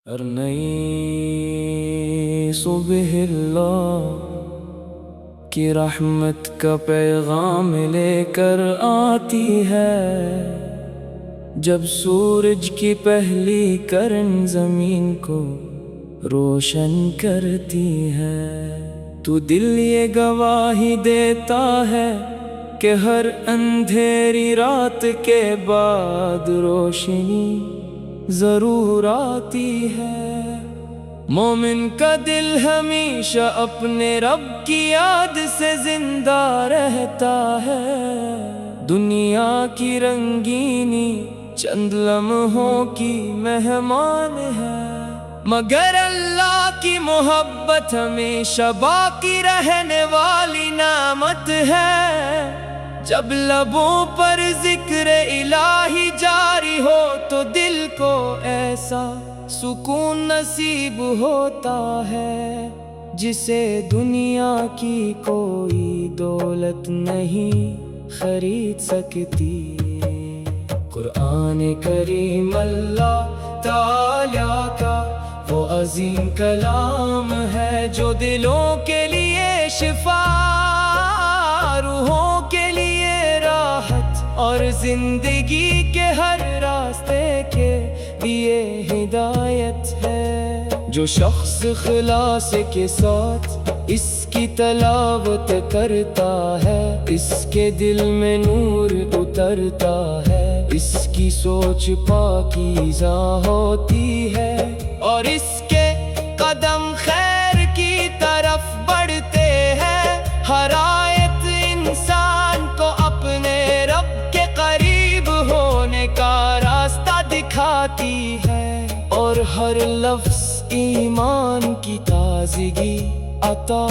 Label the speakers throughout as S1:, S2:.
S1: ہر نئی صبح اللہ کی رحمت کا پیغام لے کر آتی ہے، جب سورج کی پہلی کرن زمین کو روشن کرتی ہے، تو دل یہ گواہی دیتا ہے کہ ہر اندھیری رات کے بعد روشنی ضرور آتی ہے۔ مومن کا دل ہمیشہ اپنے رب کی یاد سے زندہ رہتا ہے، دنیا کی رنگینی چند لمحوں کی مہمان ہے، مگر اللہ کی محبت ہمیشہ باقی رہنے والی نعمت ہے۔ جب لبوں پر ذکر الہی جاری ہو تو دل کو ایسا سکون نصیب ہوتا ہے جسے دنیا کی کوئی دولت نہیں خرید سکتی۔ قرآن کریم اللہ تعالیٰ کا وہ عظیم کلام ہے جو دلوں کے لیے شفا، روحوں کے لیے راحت اور زندگی کے ہر راستے کے لیے ہدایت ہے۔ جو شخص خلاص کے ساتھ اس کی تلاوت کرتا ہے، اس کے دل میں نور اترتا ہے، اس کی سوچ پاکیزہ ہوتی ہے اور اس کے قدم خیر کی طرف بڑھتے ہیں۔ ہر آیت انسان کو اپنے رب کے قریب ہونے کا راستہ دکھاتی ہے اور ہر لفظ ایمان کی تازگی عطا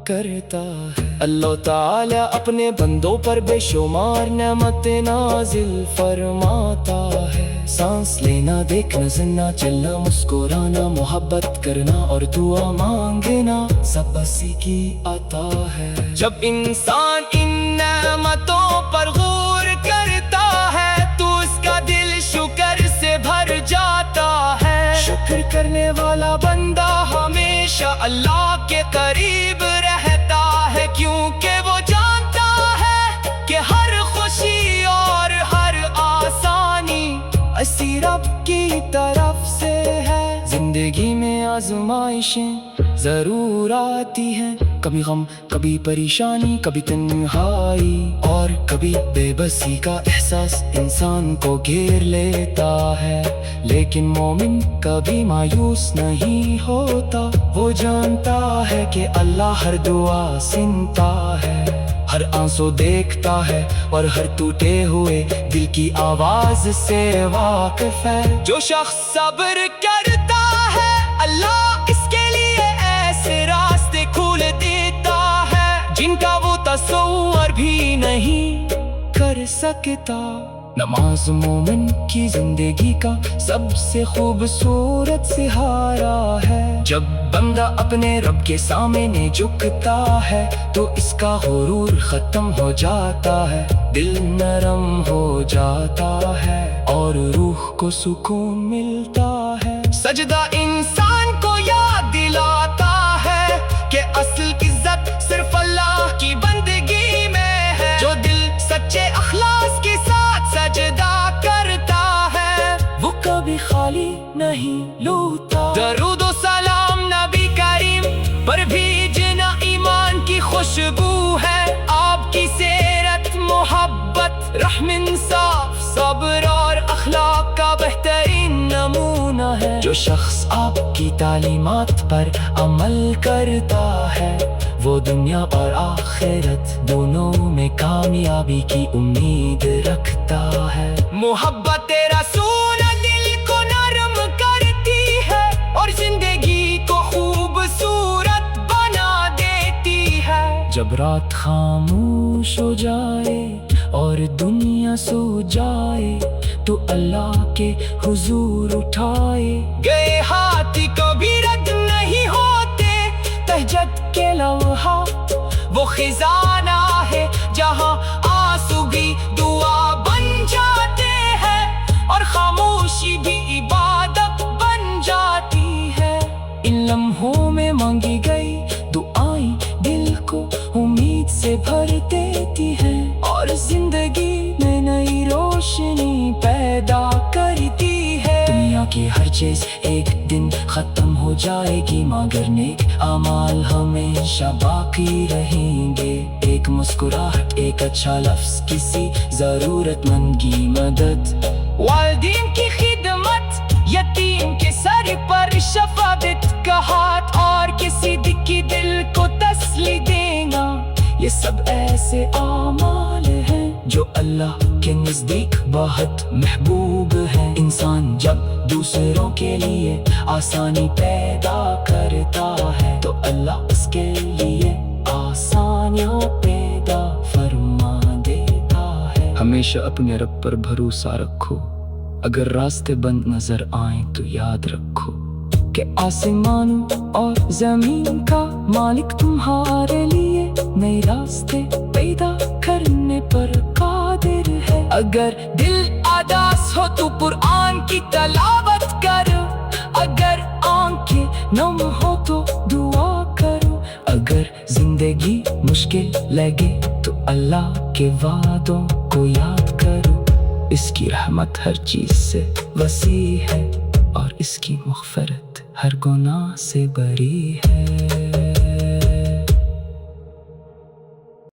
S1: کرتا ہے۔ اللہ تعالیٰ اپنے بندوں پر بے شمار نعمت نازل فرماتا ہے، سانس لینا، دیکھنا، سننا، چلنا، مسکرانا، محبت کرنا اور دعا مانگنا سب اسی کی عطا ہے۔ جب انسان ان نعمتوں پر غور کرتا ہے تو اس کا دل شکر سے بھر جاتا ہے۔ شکر کرنے والا بندہ ہمیشہ اللہ کے قریب رہتا ہے، کیونکہ وہ جانتا ہے کہ ہر خوشی اور ہر آسانی اسی رب کی طرف سے ہے۔ زندگی میں آزمائشیں ضرور آتی ہیں، کبھی غم، کبھی پریشانی، کبھی تنہائی اور کبھی بے بسی کا احساس انسان کو گھیر لیتا ہے، لیکن مومن کبھی مایوس نہیں ہوتا۔ وہ جانتا ہے کہ اللہ ہر دعا سنتا ہے، ہر آنسو دیکھتا ہے اور ہر ٹوٹے ہوئے دل کی آواز سے واقف ہے۔ جو شخص صبر کرتا ہے اللہ اس کے لیے ایسے راستے کھول دیتا ہے جن کا وہ تصور بھی نہیں کر سکتا۔ نماز مومن کی زندگی کا سب سے خوبصورت سہارا ہے، جب بندہ اپنے رب کے سامنے جھکتا ہے تو اس کا غرور ختم ہو جاتا ہے، دل نرم ہو جاتا ہے اور روح کو سکون ملتا ہے۔ سجدہ انسان کو یاد دلاتا ہے کہ اصل عزت صرف اللہ کی بندگی میں ہے، جو دل سچے اخلاص کے ساتھ سجدہ کرتا ہے وہ کبھی خالی نہیں لوٹا۔ درود و سلام نبی کریم پر بھیجنا ایمان کی خوشبو ہے، آپ کی سیرت محبت، رحم، انصاف، صبر اور اخلاق کا بہترین نمونہ ہے۔ جو شخص آپ کی تعلیمات پر عمل کرتا ہے وہ دنیا اور آخرت دونوں میں کامیابی کی امید رکھتا ہے۔ محبت رسول دل کو نرم کرتی ہے اور زندگی کو خوبصورت بنا دیتی ہے۔ جب رات خاموش ہو جائے اور دنیا سو جائے تو اللہ کے حضور اٹھائے گئے ہاتھ کبھی رد نہیں ہوتے، تہجد کے لمحہ وہ خزانہ ہے جہاں آنسوگی دعا بن جاتے ہیں اور خاموشی بھی عبادت بن جاتی لمحوں میں مانگی گئی دعائیں دل کو امید سے بھر دیتی ہے اور زندگی میں نئی روشنی پیدا کرتی ہے۔ دنیا کی ہر چیز ایک دن ختم ہو جائے گی مگر نیک اعمال ہمیشہ باقی رہیں گے۔ ایک مسکراہٹ، ایک اچھا لفظ، کسی ضرورت مند کی مدد، والدین کی خدمت، یتیم کے سر پر شفقت کا ہاتھ اور کسی دکھی دل کو تسلی دینا، یہ سب ایسے اعمال ہیں جو اللہ کے نزدیک بہت محبوب ہیں۔ انسان جب دوسروں کے لیے آسانی پیدا کرتا ہے تو اللہ اس کے لیے آسانیاں پیدا فرما دیتا ہے۔ ہمیشہ اپنے رب پر بھروسہ رکھو، اگر راستے بند نظر آئیں تو یاد رکھو کہ آسمانوں اور زمین کا مالک تمہارے لیے نئے راستے پیدا کرنے پر قادر ہے۔ اگر دل اداس ہو تو قرآن کی تلاوت کرو، اگر آنکھیں نم ہو تو دعا کرو، اگر زندگی مشکل لگے تو اللہ کے وعدوں کو یاد کرو۔ اس کی رحمت ہر چیز سے وسیع ہے اور اس کی مغفرت ہر گناہ سے بری ہے۔